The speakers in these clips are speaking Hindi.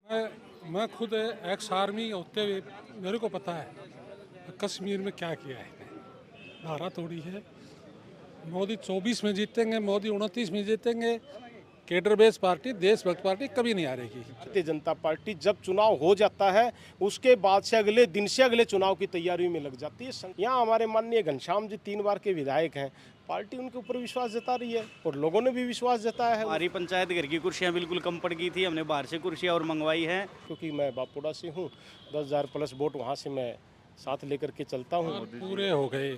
मैं खुद एक्स आर्मी होते हुए मेरे को पता है कश्मीर में क्या किया है। धारा तोड़ी है। मोदी 24 में जीतेंगे, मोदी 29 में जीतेंगे। केडर बेस पार्टी, देशभक्त पार्टी कभी नहीं हारेगी। भारतीय जनता पार्टी जब चुनाव हो जाता है उसके बाद से अगले दिन से अगले चुनाव की तैयारी में लग जाती है। यहाँ हमारे माननीय घनश्याम जी 3 बार के विधायक हैं। पार्टी उनके ऊपर विश्वास जता रही है और लोगों ने भी विश्वास जताया है। हमारी पंचायत घर की कुर्सियां बिल्कुल कम पड़ गई थी, हमने बाहर से कुर्सियां और मंगवाई हैं। क्योंकि मैं बापुड़ा से हूँ, 10,000 प्लस वोट वहाँ से मैं साथ लेकर के चलता हूँ। पूरे हो गए।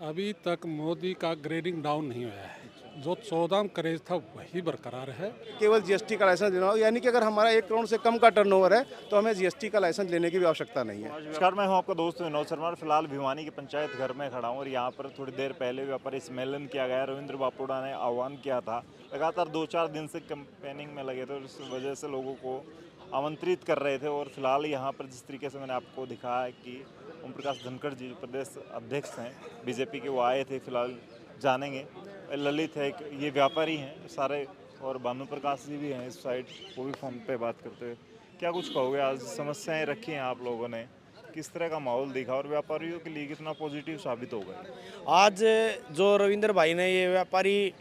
अभी तक मोदी का ग्रेडिंग डाउन नहीं हुआ है। जो 14 करेज था वही बरकरार है। केवल जीएसटी का लाइसेंस लेना हो, यानी कि अगर हमारा 1 करोड़ से कम का टर्नओवर है तो हमें जीएसटी का लाइसेंस लेने की भी आवश्यकता नहीं है। नमस्कार, मैं हूं आपका दोस्त विनोद शर्मा। फिलहाल भिवानी की पंचायत घर में खड़ा हूं और यहां पर थोड़ी देर पहले व्यापारी सम्मेलन किया गया। रविंद्र बापुड़ा ने आह्वान किया था। लगातार 2-4 दिन से कैंपेनिंग में लगे थे और इस वजह से लोगों को आमंत्रित कर रहे थे। और फिलहाल यहाँ पर जिस तरीके से मैंने आपको दिखाया है कि ओम प्रकाश धनखड़ जी प्रदेश अध्यक्ष हैं बीजेपी के, वो आए थे। फिलहाल जानेंगे। ललित है, ये व्यापारी हैं सारे, और भानु प्रकाश जी भी हैं इस साइड, वो भी फ़ोन पे बात करते हुए। क्या कुछ कहोगे? आज समस्याएं रखी हैं आप लोगों ने, किस तरह का माहौल दिखा और व्यापारियों के लिए कितना पॉजिटिव साबित हो गया? आज जो रविंद्र भाई ने ये व्यापारी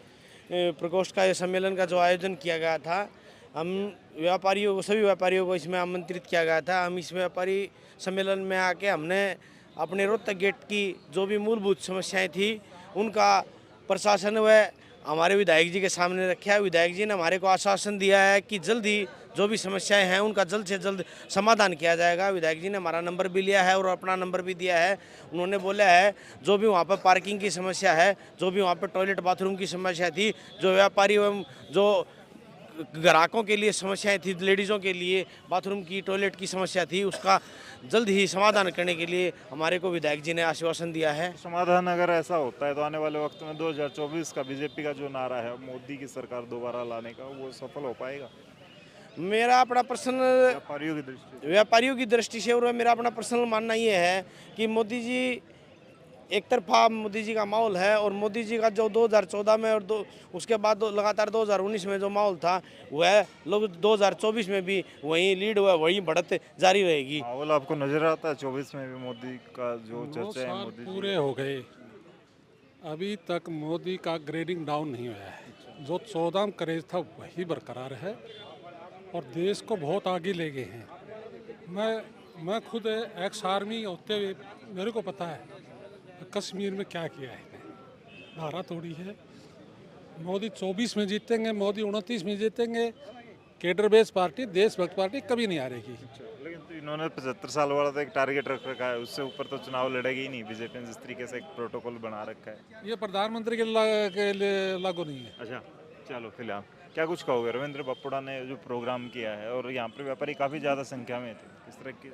प्रकोष्ठ का ये सम्मेलन का जो आयोजन किया गया था, हम व्यापारियों को, सभी व्यापारियों को इसमें आमंत्रित किया गया था। हम इस व्यापारी सम्मेलन में आके हमने अपने रोहतक गेट की जो भी मूलभूत समस्याएं थी उनका प्रशासन व हमारे विधायक जी के सामने रखा है। विधायक जी ने हमारे को आश्वासन दिया है कि जल्द ही जो भी समस्याएं हैं उनका जल्द से जल्द समाधान किया जाएगा। विधायक जी ने हमारा नंबर भी लिया है और अपना नंबर भी दिया है। उन्होंने बोला है जो भी वहाँ पर पार्किंग की समस्या है, जो भी वहाँ पर टॉयलेट बाथरूम की समस्या थी, जो व्यापारी एवं जो ग्राहकों के लिए समस्याएं थी, लेडीज़ों के लिए बाथरूम की, टॉयलेट की समस्या थी, उसका जल्द ही समाधान करने के लिए हमारे को विधायक जी ने आश्वासन दिया है। समाधान अगर ऐसा होता है तो आने वाले वक्त में 2024 का बीजेपी का जो नारा है मोदी की सरकार दोबारा लाने का, वो सफल हो पाएगा? मेरा अपना पर्सनल व्यापारियों की दृष्टि से और मेरा अपना पर्सनल मानना ये है कि मोदी जी, एक तरफा मोदी जी का माहौल है और मोदी जी का जो 2014 में और उसके बाद लगातार 2019 में जो माहौल था वह लोग 2024 में भी वही लीड हुआ, वही बढ़त जारी रहेगी। माहौल आपको नजर आता है 24 में भी मोदी का जो चर्चा है? मोदी पूरे हो गए। अभी तक मोदी का ग्रेडिंग डाउन नहीं हुआ है। जो 14 करेज था वही बरकरार है और देश को बहुत आगे ले गए हैं। मैं खुद एक्स आर्मी होते हुए मेरे को पता है कश्मीर में क्या किया है। धारा तोड़ी है। मोदी 24 में जीतेंगे, मोदी 29 में जीतेंगे। केडर बेस पार्टी, देशभक्त पार्टी कभी नहीं हारेगी। लेकिन तो इन्होंने 75 साल वाला तो एक टारगेट रख रखा है, उससे ऊपर तो चुनाव लड़ेगी ही नहीं बीजेपी ने, जिस तरीके से एक प्रोटोकॉल बना रखा है। ये प्रधानमंत्री के लिए लागू नहीं है। अच्छा, चलो फिलहाल क्या कुछ कहोगे? रविंद्र बापुड़ा ने जो प्रोग्राम किया है और यहाँ पर व्यापारी काफ़ी ज़्यादा संख्या में थे, किस तरह की?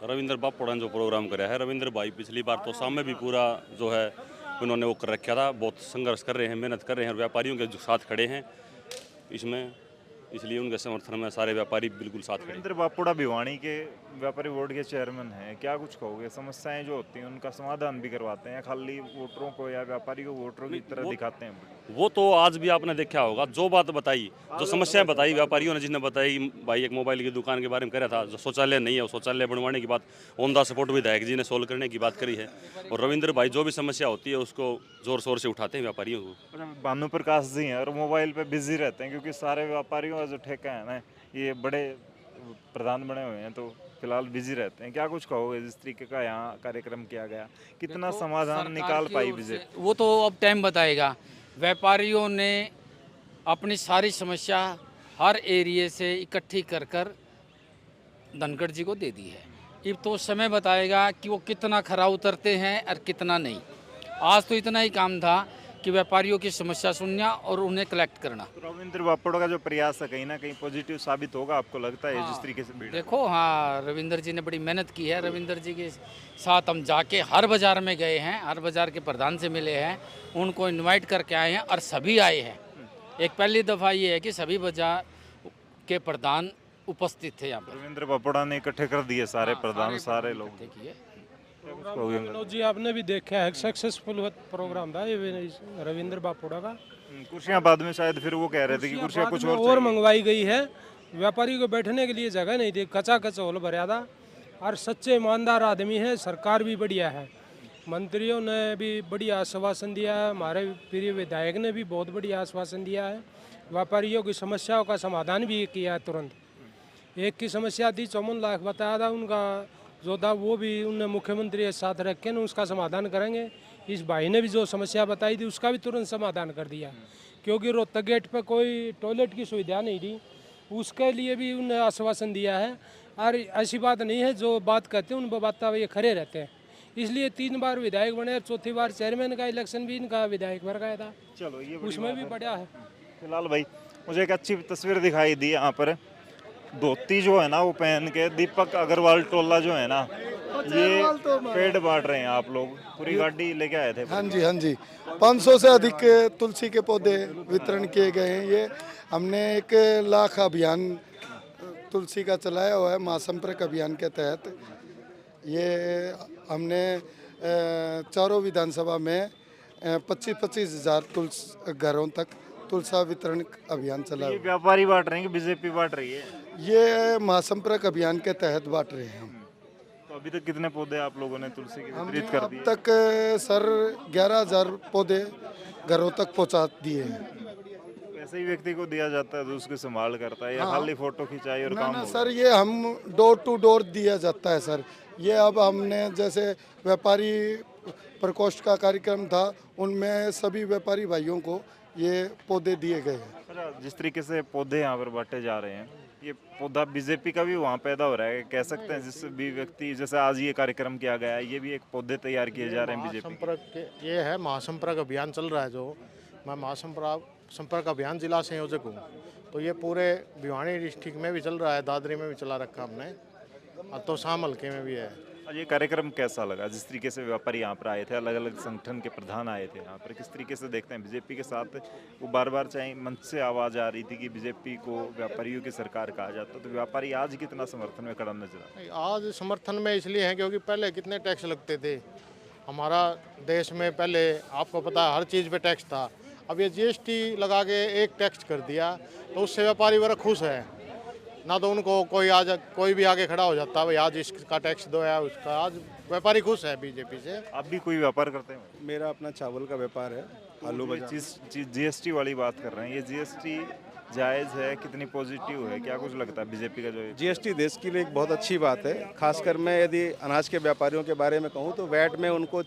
रविंद्र बापुड़ा ने जो प्रोग्राम कराया है, रविंद्र भाई पिछली बार तो सामने भी पूरा जो है उन्होंने वो कर रखा था। बहुत संघर्ष कर रहे हैं, मेहनत कर रहे हैं और व्यापारियों के जो साथ खड़े हैं इसमें, इसलिए उनके समर्थन में सारे व्यापारी बिल्कुल साथ खड़े हैं। रविंद्र बापुड़ा भिवानी के व्यापारी बोर्ड के चेयरमैन हैं। क्या कुछ कहोगे? समस्याएं जो होती हैं उनका समाधान भी करवाते हैं, खाली वोटरों को या व्यापारी को वोटरों की तरह दिखाते हैं? वो तो आज भी आपने देखा होगा, जो बात बताई, जो समस्याएं बताई व्यापारियों ने, जिसने बताई भाई एक मोबाइल की दुकान के बारे में कह रहा था, जो शौचालय नहीं है वो शौचालय बनवाने की बात ऑन द स्पॉट विधायक जी ने सोल्व करने की बात करी है। और रविंद्र भाई जो भी समस्या होती है उसको जोर शोर से उठाते हैं व्यापारियों को। भानु प्रकाश जी हैं और मोबाइल पे बिजी रहते हैं क्योंकि सारे व्यापारियों का जो ठेका है ना, ये बड़े प्रधान बने हुए हैं, तो फिलहाल बिजी रहते हैं। क्या कुछ कहोगे जिस तरीके का यहाँ कार्यक्रम किया गया, कितना समाधान निकाल पाई बीजेपी? वो तो अब टाइम बताएगा। व्यापारियों ने अपनी सारी समस्या हर एरिए से इकट्ठी कर कर धनखड़ जी को दे दी है। अब तो समय बताएगा कि वो कितना खरा उतरते हैं और कितना नहीं। आज तो इतना ही काम था कि व्यापारियों की समस्या सुनना और उन्हें कलेक्ट करना। तो रविंद्र बापुड़ा का जो प्रयास है कहीं ना कहीं पॉजिटिव साबित होगा, आपको लगता है? जिस तरीके से देखो, हाँ, रविंद्र जी ने बड़ी मेहनत की है। रविंद्र जी के साथ हम जाके हर बाज़ार में गए हैं, हर बाज़ार के प्रधान से मिले हैं, उनको इनवाइट करके आए हैं और सभी आए हैं। एक पहली दफ़ा ये है कि सभी बाज़ार के प्रधान उपस्थित थे यहाँ पर। रविंद्र बापुड़ा ने इकट्ठे कर दिए सारे प्रधान, सारे लोग। विनोद जी, आपने भी देखा है सक्सेसफुल प्रोग्राम था ये रविंद्र बापुड़ा का। कुर्सियां बाद में शायद फिर वो कह रहे थे कि कुर्सियां कुछ और मंगवाई गई है। व्यापारी को बैठने के लिए जगह नहीं थी, कचा कच होल भरा था। और सच्चे ईमानदार आदमी है, सरकार भी बढ़िया है, मंत्रियों ने भी बढ़िया आश्वासन दिया है, हमारे प्रिय विधायक ने भी बहुत बढ़िया आश्वासन दिया है। व्यापारियों की समस्याओं का समाधान भी किया है तुरंत। एक की समस्या थी 54 लाख बताया था, उनका जो था वो भी उनने मुख्यमंत्री के साथ रख के ना उसका समाधान करेंगे। इस भाई ने भी जो समस्या बताई थी उसका भी तुरंत समाधान कर दिया, क्योंकि रोहतक गेट पर कोई टॉयलेट की सुविधा नहीं थी, उसके लिए भी उन्हें आश्वासन दिया है। और ऐसी बात नहीं है जो बात कहते हैं उन बात ये खड़े रहते हैं, इसलिए 3 बार विधायक बने, 4थी बार चेयरमैन का इलेक्शन भी इनका विधायक भर गया था, चलो ये उसमें भी बढ़िया है। फिलहाल भाई मुझे एक अच्छी तस्वीर दिखाई दी यहाँ पर, धोती जो है ना वो पहन के दीपक अग्रवाल टोला जो है ना ये पेड़ बांट रहे हैं। आप लोग पूरी गाड़ी लेके आए थे? हाँ जी 500 से अधिक तुलसी के पौधे वितरण किए गए हैं। ये हमने 1 लाख अभियान तुलसी का चलाया हुआ है महासंपर्क अभियान के तहत। ये हमने चारों विधानसभा में 25-25 हज़ार घरों तक तुलसा वितरण अभियान चला। ये व्यापारी बांट रहे हैं कि बीजेपी बांट रही है? ये महासंपर्क अभियान के तहत बांट रहे हैं हम। तो अभी तक कितने पौधे आप लोगों ने तुलसी के हमने वितरित कर अब दिए? तक सर 11,000 पौधे घरों तक पहुंचा दिए हैं। ऐसे ही व्यक्ति को दिया जाता है जो उसकी संभाल करता है या खाली फोटो खिंचाई और काम ना होगा? सर, ये हम डोर टू डोर दिया जाता है सर। ये अब हमने जैसे व्यापारी प्रकोष्ठ का कार्यक्रम था, उनमें सभी व्यापारी भाइयों को ये पौधे दिए गए हैं। अच्छा, जिस तरीके से पौधे यहाँ पर बांटे जा रहे हैं, ये पौधा बीजेपी का भी वहाँ पैदा हो रहा है कह सकते हैं? जिस भी व्यक्ति जैसे आज ये कार्यक्रम किया गया है, ये भी एक पौधे तैयार किए जा रहे हैं बीजेपी? महासंपर्क ये है, महासंपर्क अभियान चल रहा है। जो मैं महासंपर्क अभियान जिला संयोजक हूँ, तो ये पूरे भिवानी डिस्ट्रिक्ट में भी चल रहा है, दादरी में भी चला रखा हमने, और तो शाम हल्के में भी है। और ये कार्यक्रम कैसा लगा? जिस तरीके से व्यापारी यहाँ पर आए थे, अलग अलग संगठन के प्रधान आए थे यहाँ पर, किस तरीके से देखते हैं बीजेपी के साथ? वो बार बार चाहे मंच से आवाज़ आ रही थी कि बीजेपी को व्यापारियों की सरकार कहा जाता, तो व्यापारी आज कितना समर्थन में खड़ा नजर आ? आज समर्थन में इसलिए है क्योंकि पहले कितने टैक्स लगते थे हमारा देश में। पहले आपको पता है हर चीज़ पे टैक्स था, अब ये जीएसटी लगा के एक टैक्स कर दिया, तो उससे व्यापारी वर्ग खुश है ना। तो उनको कोई भी आगे खड़ा हो जाता है, भाई आज इसका टैक्स दो या उसका। आज व्यापारी खुश है बीजेपी से। आप भी कोई व्यापार करते हैं? मेरा अपना चावल का व्यापार है, आलू बाजार। जीएसटी वाली बात कर रहे हैं, ये जीएसटी जायज़ है? कितनी पॉजिटिव है? क्या कुछ लगता है बीजेपी का जो जीएसटी देश के लिए एक बहुत अच्छी बात है। खासकर मैं यदि अनाज के व्यापारियों के बारे में कहूँ तो वैट में उनको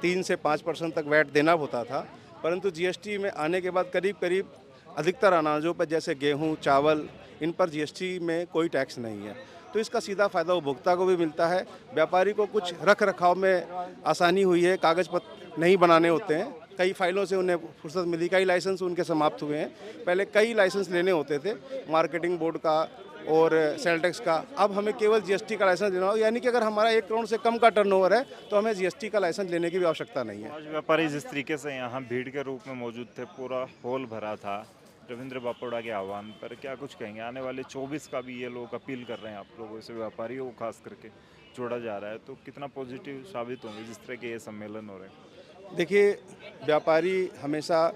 3 से 5% तक वैट देना होता था, परंतु जीएसटी में आने के बाद करीब करीब अधिकतर अनाजों पर जैसे गेहूँ, चावल, इन पर जीएसटी में कोई टैक्स नहीं है। तो इसका सीधा फ़ायदा उपभोक्ता को भी मिलता है, व्यापारी को कुछ रख रखाव में आसानी हुई है, कागज़ पत्र नहीं बनाने होते हैं, कई फाइलों से उन्हें फुर्सत मिली, कई लाइसेंस उनके समाप्त हुए हैं। पहले कई लाइसेंस लेने होते थे, मार्केटिंग बोर्ड का और सेल टैक्स का, अब हमें केवल जीएसटी का लाइसेंस लेना हो। यानी कि अगर हमारा 1 करोड़ से कम का टर्नओवर है तो हमें जीएसटी का लाइसेंस लेने की भी आवश्यकता नहीं है। आज व्यापारी जिस तरीके से यहाँ भीड़ के रूप में मौजूद थे, पूरा हॉल भरा था रविंद्र बापोड़ा के आह्वान पर, क्या कुछ कहेंगे? आने वाले 24 का भी ये लोग अपील कर रहे हैं आप लोगों से, व्यापारियों को खास करके जोड़ा जा रहा है, तो कितना पॉजिटिव साबित होंगे जिस तरह के ये सम्मेलन हो रहे हैं? देखिए, व्यापारी हमेशा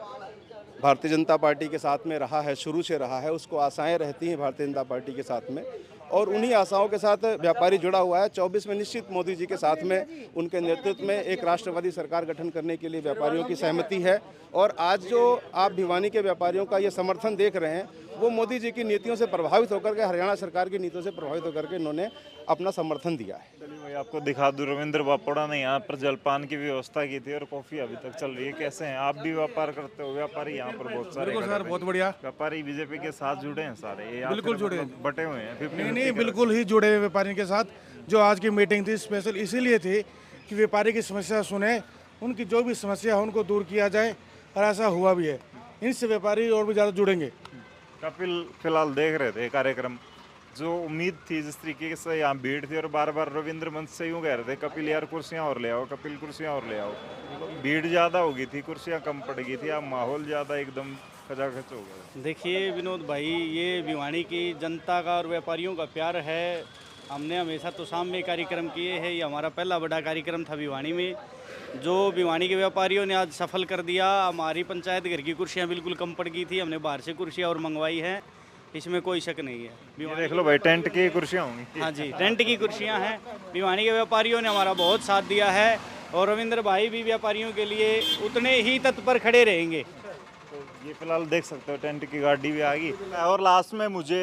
भारतीय जनता पार्टी के साथ में रहा है, शुरू से रहा है, उसको आशाएं रहती हैं भारतीय जनता पार्टी के साथ में, और उन्हीं आशाओं के साथ व्यापारी जुड़ा हुआ है। 24 में निश्चित मोदी जी के साथ में उनके नेतृत्व में एक राष्ट्रवादी सरकार गठन करने के लिए व्यापारियों की सहमति है। और आज जो आप भिवानी के व्यापारियों का ये समर्थन देख रहे हैं, वो मोदी जी की नीतियों से प्रभावित होकर के, हरियाणा सरकार की नीतियों से प्रभावित होकर के इन्होंने अपना समर्थन दिया है। चलिए भाई, आपको दिखा दूं, रविंद्र बापोड़ा ने यहाँ पर जलपान की व्यवस्था की थी और कॉफ़ी अभी तक चल रही है। कैसे हैं आप? भी व्यापार करते हो? व्यापारी यहाँ पर बहुत सारे सर, बहुत बढ़िया। व्यापारी बीजेपी के साथ जुड़े हैं सारे? ये बिल्कुल जुड़े हैं, बटे हुए हैं? नहीं, बिल्कुल ही जुड़े हुए व्यापारियों के साथ। जो आज की मीटिंग थी स्पेशल इसीलिए थी कि व्यापारी की समस्या सुने, उनकी जो भी समस्या है उनको दूर किया जाए, और ऐसा हुआ भी है। इनसे व्यापारी और भी ज़्यादा जुड़ेंगे। कपिल फिलहाल देख रहे थे कार्यक्रम, जो उम्मीद थी जिस तरीके से यहाँ भीड़ थी, और बार बार रविंद्र मंच से यूँ कह रहे थे कपिल यार कुर्सियाँ और ले आओ, कपिल कुर्सियाँ और ले आओ। भीड़ ज़्यादा हो गई थी, कुर्सियाँ कम पड़ गई थी, अब माहौल ज़्यादा एकदम खचाखच हो गया। देखिए विनोद भाई, ये भिवानी की जनता का और व्यापारियों का प्यार है। हमने हमेशा तो शाम में कार्यक्रम किए हैं, ये हमारा पहला बड़ा कार्यक्रम था भिवानी में, जो भिवानी के व्यापारियों ने आज सफल कर दिया। हमारी पंचायत घर की कुर्सियाँ बिल्कुल कम पड़ गई थी, हमने बाहर से कुर्सियाँ और मंगवाई हैं, इसमें कोई शक नहीं है। ये देख लो भाई, टेंट की कुर्सियाँ होंगी। हाँ जी, रेंट की कुर्सियां हैं। भिवानी के व्यापारियों ने हमारा बहुत साथ दिया है और रविंद्र भाई भी व्यापारियों के लिए उतने ही तत्पर खड़े रहेंगे। तो ये फिलहाल देख सकते हो टेंट की गाड़ी भी आ गई। और लास्ट में मुझे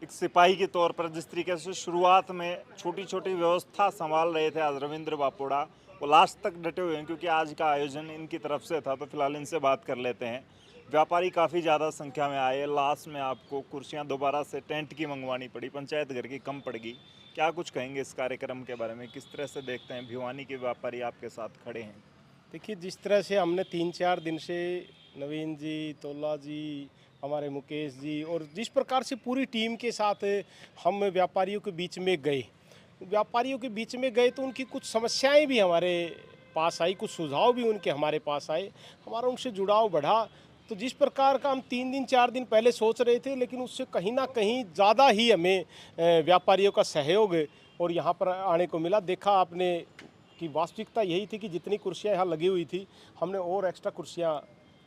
एक सिपाही के तौर पर जिस तरीके से शुरुआत में छोटी छोटी व्यवस्था संभाल रहे थे आज रविंद्र बापोड़ा, वो लास्ट तक डटे हुए हैं क्योंकि आज का आयोजन इनकी तरफ से था। तो फिलहाल इनसे बात कर लेते हैं। व्यापारी काफ़ी ज़्यादा संख्या में आए। लास्ट में आपको कुर्सियां दोबारा से टेंट की मंगवानी पड़ी, पंचायत घर की कम पड़ गई। क्या कुछ कहेंगे इस कार्यक्रम के बारे में? किस तरह से देखते हैं भिवानी के व्यापारी आपके साथ खड़े हैं? देखिए, जिस तरह से हमने 3-4 दिन से नवीन जी, तोला जी, हमारे मुकेश जी और जिस प्रकार से पूरी टीम के साथ हम व्यापारियों के बीच में गए, तो उनकी कुछ समस्याएं भी हमारे पास आई, कुछ सुझाव भी उनके हमारे पास आए, हमारा उनसे जुड़ाव बढ़ा। तो जिस प्रकार का हम 3 दिन 4 दिन पहले सोच रहे थे, लेकिन उससे कहीं ना कहीं ज़्यादा ही हमें व्यापारियों का सहयोग और यहाँ पर आने को मिला। देखा आपने कि वास्तविकता यही थी कि जितनी कुर्सियाँ यहाँ लगी हुई थी, हमने और एक्स्ट्रा कुर्सियाँ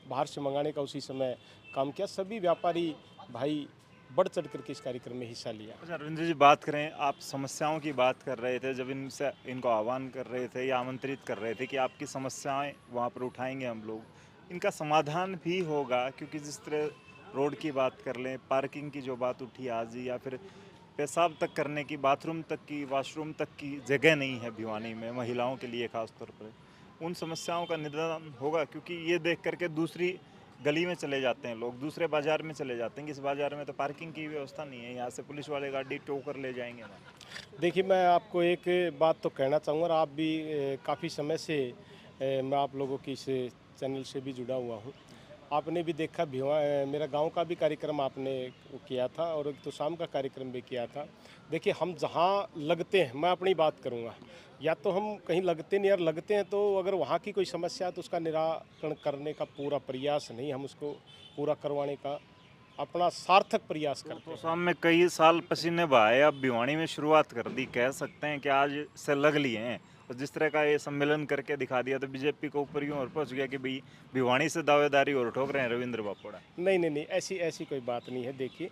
बाहर से मंगाने का उसी समय काम किया। सभी व्यापारी भाई बढ़ चढ़ करके इस कार्यक्रम में हिस्सा लिया। अच्छा रविंद्र जी, बात करें, आप समस्याओं की बात कर रहे थे जब इनको आह्वान कर रहे थे या आमंत्रित कर रहे थे कि आपकी समस्याएं वहाँ पर उठाएंगे हम लोग, इनका समाधान भी होगा? क्योंकि जिस तरह रोड की बात कर लें, पार्किंग की जो बात उठी आज, या फिर पेशाब तक करने की, बाथरूम तक की, वॉशरूम तक की जगह नहीं है भिवानी में महिलाओं के लिए खास तौर पर, उन समस्याओं का निदान होगा? क्योंकि ये देख करके दूसरी गली में चले जाते हैं लोग, दूसरे बाजार में चले जाते हैं कि इस बाजार में तो पार्किंग की व्यवस्था नहीं है, यहाँ से पुलिस वाले गाड़ी टो कर ले जाएंगे ना। देखिए, मैं आपको एक बात तो कहना चाहूँगा, और आप भी काफ़ी समय से मैं आप लोगों की इस चैनल से भी जुड़ा हुआ हूँ। आपने भी देखा मेरा गांव का भी कार्यक्रम आपने किया था और एक तो शाम का कार्यक्रम भी किया था। देखिए, हम जहाँ लगते हैं, मैं अपनी बात करूँगा, या तो हम कहीं लगते नहीं, यार लगते हैं तो अगर वहाँ की कोई समस्या है तो उसका निराकरण करने का पूरा प्रयास नहीं, हम उसको पूरा करवाने का अपना सार्थक प्रयास करते हैं। तो शाम में कई साल पसीने बहाए, अब भिवानी में शुरुआत कर दी, कह सकते हैं कि आज से लग लिए हैं। और जिस तरह का ये सम्मेलन करके दिखा दिया तो बीजेपी को ऊपर यूँ और पहुँच गया कि भाई भिवानी से दावेदारी और ठोक रहे हैं रविंद्र बापोड़ा। नहीं, ऐसी कोई बात नहीं है। देखिए,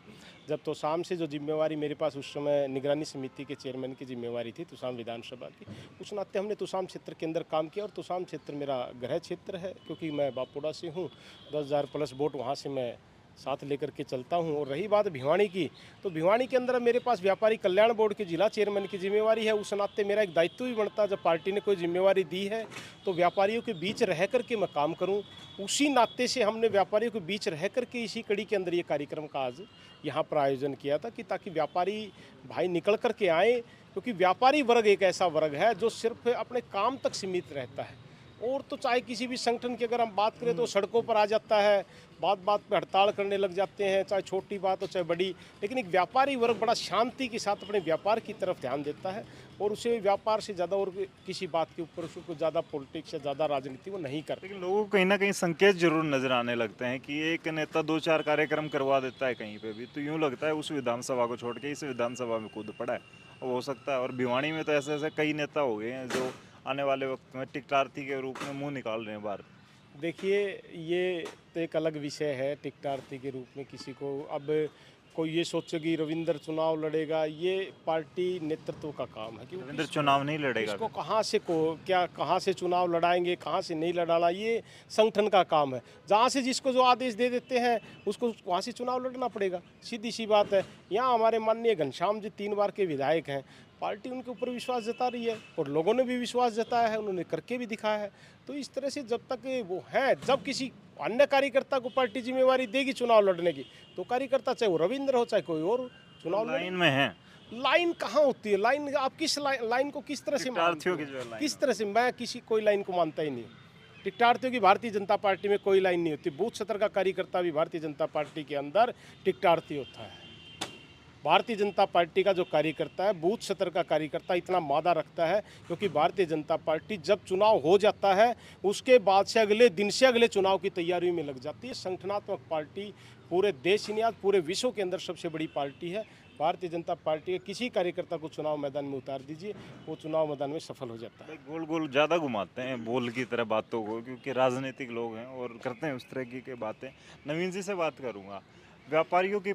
जब तो शाम से जो जिम्मेवारी मेरे पास उस समय निगरानी समिति के चेयरमैन की जिम्मेवारी थी तुसाम विधानसभा की, उस नाते हमने तुसाम क्षेत्र के अंदर काम किया। और तुसाम क्षेत्र मेरा गृह क्षेत्र है, क्योंकि मैं बापोड़ा से हूँ। 10,000 प्लस वोट वहाँ से मैं साथ लेकर के चलता हूं। और रही बात भिवानी की, तो भिवानी के अंदर मेरे पास व्यापारी कल्याण बोर्ड के जिला चेयरमैन की जिम्मेवारी है। उस नाते मेरा एक दायित्व भी बनता है, जब पार्टी ने कोई जिम्मेवारी दी है तो व्यापारियों के बीच रह करके मैं काम करूं। उसी नाते से हमने व्यापारियों के बीच रह करके इसी कड़ी के अंदर ये कार्यक्रम का आज यहाँ पर आयोजन किया था कि ताकि व्यापारी भाई निकल करके आए, क्योंकि व्यापारी वर्ग एक ऐसा वर्ग है जो सिर्फ अपने काम तक सीमित रहता है। और तो चाहे किसी भी संगठन की अगर हम बात करें तो सड़कों पर आ जाता है, बात बात पे हड़ताल करने लग जाते हैं, चाहे छोटी बात हो चाहे बड़ी। लेकिन एक व्यापारी वर्ग बड़ा शांति के साथ अपने व्यापार की तरफ ध्यान देता है और उसे व्यापार से ज़्यादा और किसी बात के ऊपर उसको ज़्यादा पॉलिटिक्स या ज़्यादा राजनीति वो नहीं करता। लेकिन लोगों को कहीं ना कहीं संकेत जरूर नजर आने लगते हैं कि एक नेता 2-4 कार्यक्रम करवा देता है कहीं पे भी, तो यूँ लगता है उस विधानसभा को छोड़ के इस विधानसभा में कूद पड़ा है। हो सकता है, और भिवानी में तो ऐसे ऐसे कई नेता हो गए हैं जो आने वाले वक्त में टिकटार्थी के रूप में मुंह निकाल रहे हैं बाहर। देखिए, ये तो एक अलग विषय है। टिकटार्थी के रूप में किसी को, अब कोई ये सोचे कि रविंद्र चुनाव लड़ेगा, ये पार्टी नेतृत्व का काम है कि रविंद्र चुनाव नहीं लड़ेगा, इसको कहाँ से चुनाव लड़ाएंगे, कहाँ से नहीं लड़ाना, ये संगठन का काम है। जहाँ से जिसको जो आदेश दे देते हैं उसको वहाँ से चुनाव लड़ना पड़ेगा, सीधी सी बात है। यहाँ हमारे माननीय घनश्याम जी 3 बार के विधायक हैं, पार्टी उनके ऊपर विश्वास जता रही है और लोगों ने भी विश्वास जताया है, उन्होंने करके भी दिखाया है। तो इस तरह से जब तक वो है, जब किसी अन्य कार्यकर्ता को पार्टी जिम्मेवारी देगी चुनाव लड़ने की, तो कार्यकर्ता चाहे वो रविंद्र हो चाहे कोई और चुनाव लाइन में है। लाइन कहाँ होती है? लाइन आप किस लाइन को किस तरह से मानते हो? किस तरह से? मैं कोई लाइन को मानता ही नहीं। टिकटार्थियों की भारतीय जनता पार्टी में कोई लाइन नहीं होती। बूथ स्तर का कार्यकर्ता भी भारतीय जनता पार्टी के अंदर टिकटार्थी होता है। भारतीय जनता पार्टी का जो कार्यकर्ता है, बूथ स्तर का कार्यकर्ता इतना मादा रखता है, क्योंकि भारतीय जनता पार्टी जब चुनाव हो जाता है उसके बाद से अगले दिन से अगले चुनाव की तैयारी में लग जाती है। संगठनात्मक पार्टी पूरे देश ही नहीं, आज पूरे विश्व के अंदर सबसे बड़ी पार्टी है। भारतीय जनता पार्टी के किसी कार्यकर्ता को चुनाव मैदान में उतार दीजिए, वो चुनाव मैदान में सफल हो जाता है। गोल गोल ज़्यादा घुमाते हैं बोल की तरह बातों को, क्योंकि राजनीतिक लोग हैं और करते हैं उस तरह की बातें। नवीन जी से बात करूँगा, व्यापारियों की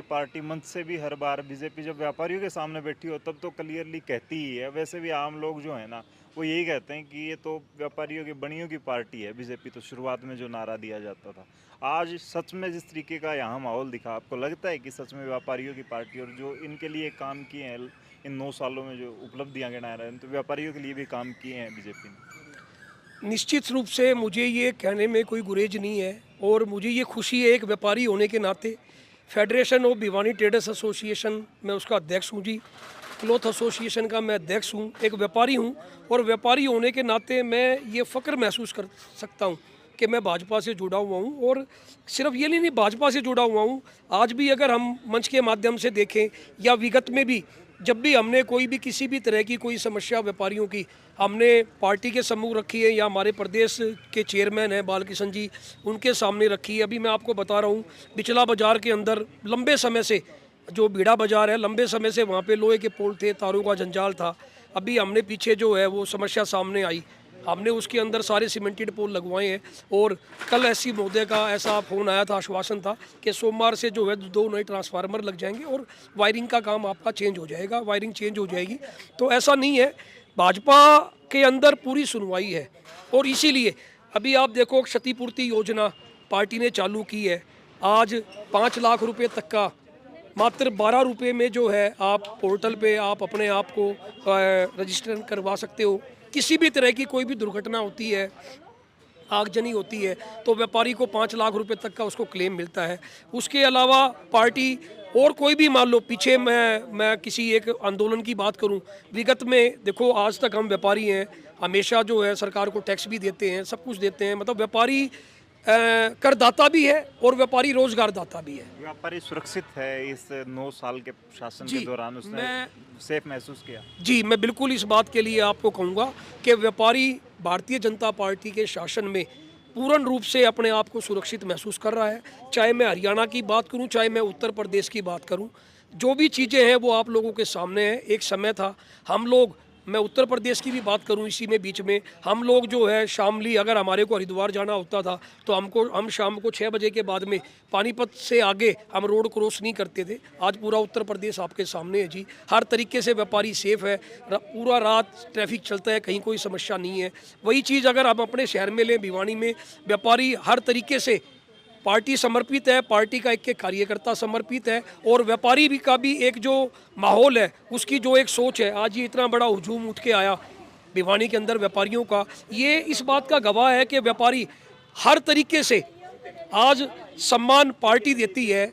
पार्टी मंच से भी हर बार बीजेपी जब व्यापारियों के सामने बैठी हो तब तो क्लियरली कहती ही है। वैसे भी आम लोग जो है ना वो यही कहते हैं कि ये तो व्यापारियों की बनियों की पार्टी है बीजेपी। तो शुरुआत में जो नारा दिया जाता था, आज सच में जिस तरीके का यहाँ माहौल दिखा, आपको लगता है कि सच में व्यापारियों की पार्टी और जो इनके लिए काम किए हैं इन 9 सालों में जो उपलब्धियाँ गिना रहे हैं, तो व्यापारियों के लिए भी काम किए हैं बीजेपी ने? निश्चित रूप से मुझे ये कहने में कोई गुरेज नहीं है और मुझे ये खुशी है एक व्यापारी होने के नाते। Federation of Bhiwani traders association मैं उसका अध्यक्ष हूँ जी, क्लॉथ एसोसिएशन का मैं अध्यक्ष हूँ, एक व्यापारी हूँ और व्यापारी होने के नाते मैं ये फ़ख्र महसूस कर सकता हूँ कि मैं भाजपा से जुड़ा हुआ हूँ। और सिर्फ ये नहीं भाजपा से जुड़ा हुआ हूँ, आज भी अगर हम मंच के माध्यम से देखें या विगत में भी जब भी हमने कोई भी किसी भी तरह की कोई समस्या व्यापारियों की हमने पार्टी के सम्मुख रखी है या हमारे प्रदेश के चेयरमैन हैं बालकिशन जी, उनके सामने रखी है। अभी मैं आपको बता रहा हूँ, बिचला बाज़ार के अंदर लंबे समय से जो बीड़ा बाज़ार है, लंबे समय से वहाँ पे लोहे के पोल थे, तारों का जंजाल था। अभी हमने पीछे जो है वो समस्या सामने आई, हमने उसके अंदर सारे सीमेंटेड पोल लगवाए हैं और कल एससी महोदय का ऐसा फ़ोन आया था, आश्वासन था कि सोमवार से जो है 2 नए ट्रांसफार्मर लग जाएंगे और वायरिंग का काम आपका चेंज हो जाएगा, वायरिंग चेंज हो जाएगी। तो ऐसा नहीं है, भाजपा के अंदर पूरी सुनवाई है और इसीलिए अभी आप देखो क्षतिपूर्ति योजना पार्टी ने चालू की है। आज 5 लाख रुपए तक का मात्र 12 रुपये में जो है आप पोर्टल पे आप अपने आप को रजिस्टर करवा सकते हो। किसी भी तरह की कोई भी दुर्घटना होती है, आगजनी होती है, तो व्यापारी को 5 लाख रुपए तक का उसको क्लेम मिलता है। उसके अलावा पार्टी और कोई भी मान लो, पीछे मैं किसी एक आंदोलन की बात करूं, विगत में देखो आज तक हम व्यापारी हैं, हमेशा जो है सरकार को टैक्स भी देते हैं, सब कुछ देते हैं, मतलब व्यापारी करदाता भी है और व्यापारी रोजगार दाता भी है। व्यापारी सुरक्षित है इस 9 साल के शासन के दौरान, उसने सेफ महसूस किया? जी, मैं बिल्कुल इस बात के लिए आपको कहूँगा कि व्यापारी भारतीय जनता पार्टी के शासन में पूर्ण रूप से अपने आप को सुरक्षित महसूस कर रहा है। चाहे मैं हरियाणा की बात करूं, चाहे मैं उत्तर प्रदेश की बात करूं, जो भी चीज़ें हैं वो आप लोगों के सामने हैं। एक समय था हम लोग, मैं उत्तर प्रदेश की भी बात करूं, इसी में बीच में हम लोग जो है शामली, अगर हमारे को हरिद्वार जाना होता था तो हम शाम को 6 बजे के बाद में पानीपत से आगे हम रोड क्रॉस नहीं करते थे। आज पूरा उत्तर प्रदेश आपके सामने है जी, हर तरीके से व्यापारी सेफ है, पूरा रात ट्रैफिक चलता है, कहीं कोई समस्या नहीं है। वही चीज़ अगर हम अपने शहर में लें, भिवानी में व्यापारी हर तरीके से पार्टी समर्पित है, पार्टी का एक कार्यकर्ता समर्पित है और व्यापारी भी का भी एक जो माहौल है, उसकी जो एक सोच है, आज ये इतना बड़ा हुजूम उठ के आया भिवानी के अंदर व्यापारियों का, ये इस बात का गवाह है कि व्यापारी हर तरीके से आज सम्मान पार्टी देती है,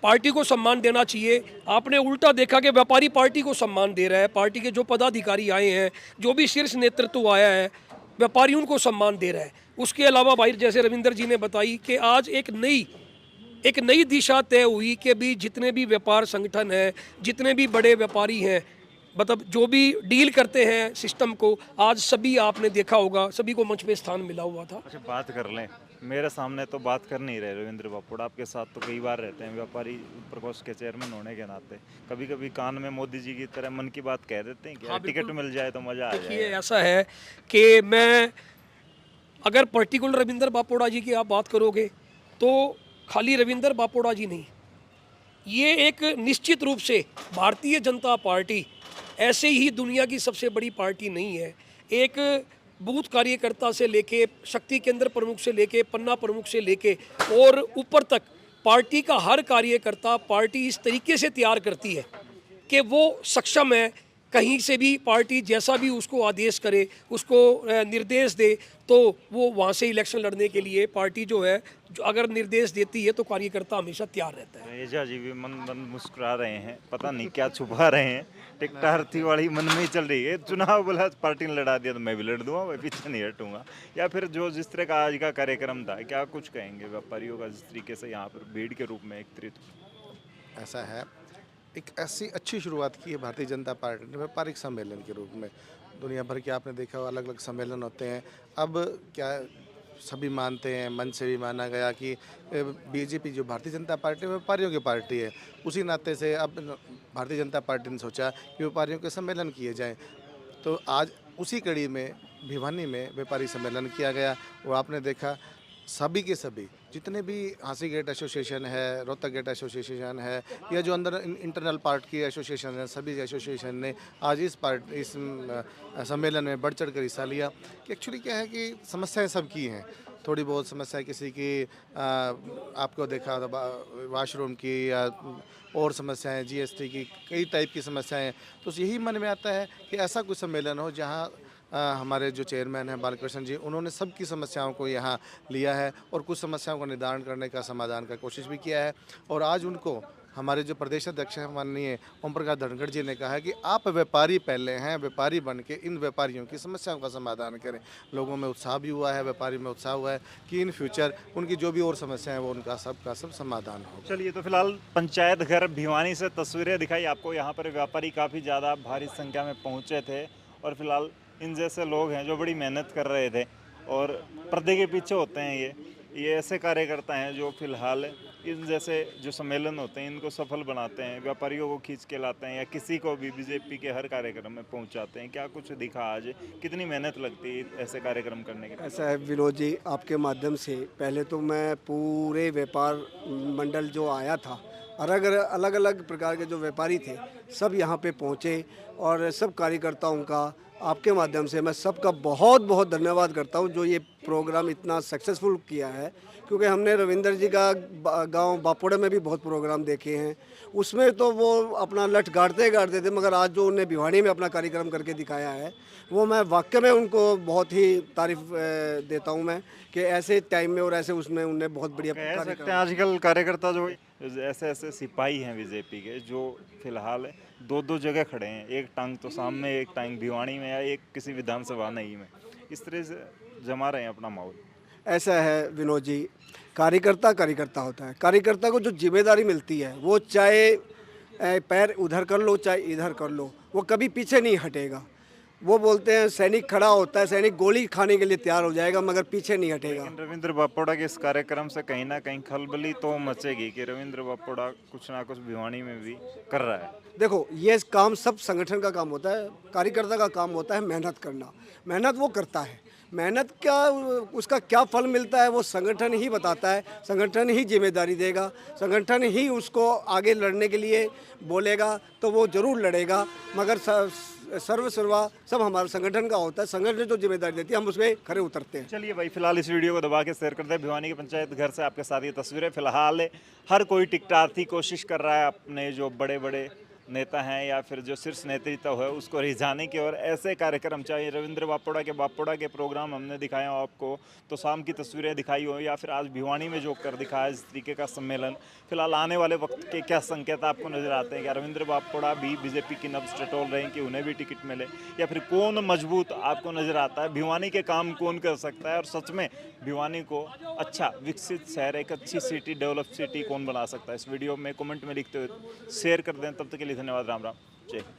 पार्टी को सम्मान देना चाहिए। आपने उल्टा देखा कि व्यापारी पार्टी को सम्मान दे रहा है, पार्टी के जो पदाधिकारी आए हैं, जो भी शीर्ष नेतृत्व आया है, व्यापारी उनको सम्मान दे रहा है। उसके अलावा भाई जैसे रविंदर जी ने बताई कि आज एक नई दिशा तय हुई कि भी जितने भी व्यापार संगठन हैं, जितने भी बड़े व्यापारी हैं, मतलब जो भी डील करते हैं सिस्टम को, आज सभी आपने देखा होगा, सभी को मंच पे स्थान मिला हुआ था। अच्छा, बात कर लें, मेरे सामने तो बात कर नहीं रहे रविंद्र बापोड़ा, आपके साथ तो कई बार रहते हैं व्यापारी प्रकोष्ठ के चेयरमैन होने के नाते, कभी कभी कान में मोदी जी की तरह मन की बात कह देते हैं कि हाँ, टिकट मिल जाए तो मजा आ जाए। देखिए ऐसा है कि मैं अगर पर्टिकुलर रविंद्र बापोड़ा जी की आप बात करोगे तो खाली रविंद्र बापोड़ा जी नहीं, ये एक निश्चित रूप से भारतीय जनता पार्टी ऐसे ही दुनिया की सबसे बड़ी पार्टी नहीं है। एक बूथ कार्यकर्ता से लेके शक्ति केंद्र प्रमुख से लेके पन्ना प्रमुख से लेके और ऊपर तक पार्टी का हर कार्यकर्ता पार्टी इस तरीके से तैयार करती है कि वो सक्षम है, कहीं से भी पार्टी जैसा भी उसको आदेश करे, उसको निर्देश दे, तो वो वहाँ से इलेक्शन लड़ने के लिए पार्टी जो है जो अगर निर्देश देती है तो कार्यकर्ता हमेशा तैयार रहता है। एजा जी भी मन मुस्कुरा रहे हैं, पता नहीं क्या छुपा रहे हैं, टिकटा हरती वाली मन में ही चल रही है। चुनाव बोला पार्टी ने लड़ा दिया तो मैं भी लड़ दूंगा, मैं पीछे नहीं हटूंगा। या फिर जो जिस तरह का आज का कार्यक्रम था, क्या कुछ कहेंगे व्यापारियों का जिस तरीके से यहाँ पर भीड़ के रूप में एकत्रित? ऐसा है, एक ऐसी अच्छी शुरुआत की है भारतीय जनता पार्टी ने व्यापारिक सम्मेलन के रूप में। दुनिया भर के आपने देखा अलग अलग सम्मेलन होते हैं। अब क्या सभी मानते हैं, मन से भी माना गया कि बीजेपी जो भारतीय जनता पार्टी व्यापारियों की पार्टी है, उसी नाते से अब भारतीय जनता पार्टी ने सोचा कि व्यापारियों के सम्मेलन किए जाएं। तो आज उसी कड़ी में भिवानी में व्यापारी सम्मेलन किया गया। वो आपने देखा सभी के सभी जितने भी हांसी गेट एसोसिएशन है, रोहतक गेट एसोसिएशन है, या जो अंदर इंटरनल पार्ट की एसोसिएशन है, सभी एसोसिएशन ने आज इस सम्मेलन में बढ़ चढ़ कर हिस्सा लिया। कि एक्चुअली क्या है कि समस्याएं सबकी हैं, थोड़ी बहुत समस्या किसी की आपको देखा वाशरूम की या और समस्याएं, जीएसटी की कई टाइप की समस्याएं। तो यही मन में आता है कि ऐसा कुछ सम्मेलन हो जहां हमारे जो चेयरमैन हैं बालकृष्ण जी, उन्होंने सबकी समस्याओं को यहाँ लिया है और कुछ समस्याओं का निदान करने का, समाधान का कोशिश भी किया है। और आज उनको हमारे जो प्रदेश अध्यक्ष हैं माननीय ओम प्रकाश धनखड़ जी ने कहा है कि आप व्यापारी पहले हैं, व्यापारी बन के इन व्यापारियों की समस्याओं का समाधान करें। लोगों में उत्साह भी हुआ है, व्यापारी में उत्साह हुआ है कि इन फ्यूचर उनकी जो भी और समस्याएं वो उनका सब समाधान हो। चलिए, तो फिलहाल पंचायत घर भिवानी से तस्वीरें दिखाई आपको। यहाँ पर व्यापारी काफ़ी ज़्यादा भारी संख्या में पहुँचे थे और फिलहाल इन जैसे लोग हैं जो बड़ी मेहनत कर रहे थे और पर्दे के पीछे होते हैं ये ऐसे कार्यकर्ता हैं जो फिलहाल इन जैसे जो सम्मेलन होते हैं इनको सफल बनाते हैं, व्यापारियों को खींच के लाते हैं या किसी को भी बीजेपी के हर कार्यक्रम में पहुंचाते हैं। क्या कुछ दिखा आज, कितनी मेहनत लगती है ऐसे कार्यक्रम करने के लिए? ऐसा है विनोद जी, आपके माध्यम से पहले तो मैं पूरे व्यापार मंडल जो आया था, अलग अलग प्रकार के जो व्यापारी थे सब यहाँ पे पहुँचे और सब कार्यकर्ताओं का आपके माध्यम से मैं सबका बहुत बहुत धन्यवाद करता हूँ जो ये प्रोग्राम इतना सक्सेसफुल किया है। क्योंकि हमने रविंद्र जी का गांव बापोड़े में भी बहुत प्रोग्राम देखे हैं, उसमें तो वो अपना लठ गाड़ते थे, मगर आज जो उन्हें भिवानी में अपना कार्यक्रम करके दिखाया है वो मैं वाकई में उनको बहुत ही तारीफ देता हूँ मैं कि ऐसे टाइम में और ऐसे उसमें उन्हें बहुत बढ़िया कह सकते हैं आजकल कार्यकर्ता जो ऐसे सिपाही हैं बीजेपी के जो फिलहाल दो जगह खड़े हैं, एक टांग तो सामने, एक टांग भिवानी में या एक किसी विधानसभा नहीं में, इस तरह से जमा रहे हैं अपना माहौल। ऐसा है विनोद जी, कार्यकर्ता होता है। कार्यकर्ता को जो जिम्मेदारी मिलती है वो चाहे पैर उधर कर लो चाहे इधर कर लो, वो कभी पीछे नहीं हटेगा। वो बोलते हैं सैनिक खड़ा होता है, सैनिक गोली खाने के लिए तैयार हो जाएगा मगर पीछे नहीं हटेगा। लेकिन रविंद्र बापोड़ा के इस कार्यक्रम से कहीं ना कहीं खलबली तो मचेगी कि रविंद्र बापोड़ा कुछ ना कुछ भिवानी में भी कर रहा है। देखो, ये काम सब संगठन का काम होता है, कार्यकर्ता का काम होता है मेहनत करना। मेहनत वो करता है, मेहनत का उसका क्या फल मिलता है वो संगठन ही बताता है, संगठन ही जिम्मेदारी देगा, संगठन ही उसको आगे लड़ने के लिए बोलेगा तो वो ज़रूर लड़ेगा, मगर सर्वा सब हमारा संगठन का होता है। संगठन जो जिम्मेदारी देती है हम उसमें खड़े उतरते हैं। चलिए भाई, फिलहाल इस वीडियो को दबा के शेयर करते हैं। भिवानी के पंचायत घर से आपके साथ ये तस्वीरें। फिलहाल हर कोई टिकटार्थी कोशिश कर रहा है अपने जो बड़े बड़े नेता हैं या फिर जो शीर्ष नेतृत्व है उसको रिझाने की, और ऐसे कार्यक्रम चाहे रविंद्र बापोड़ा के प्रोग्राम हमने दिखाए हो आपको, तो शाम की तस्वीरें दिखाई हो या फिर आज भिवानी में जो कर दिखाया इस तरीके का सम्मेलन, फिलहाल आने वाले वक्त के क्या संकेत आपको नजर आते हैं? क्या रविंद्र बापोड़ा भी बीजेपी की नब्ज टटोल रहे हैं कि उन्हें भी टिकट मिले, या फिर कौन मजबूत आपको नजर आता है? भिवानी के काम कौन कर सकता है और सच में भिवानी को अच्छा विकसित शहर, एक अच्छी सिटी, डेवलप सिटी कौन बना सकता है? इस वीडियो में कमेंट में लिखते हुए शेयर कर दें। तब तक के लिए धन्यवाद। राम राम, जय हिंद।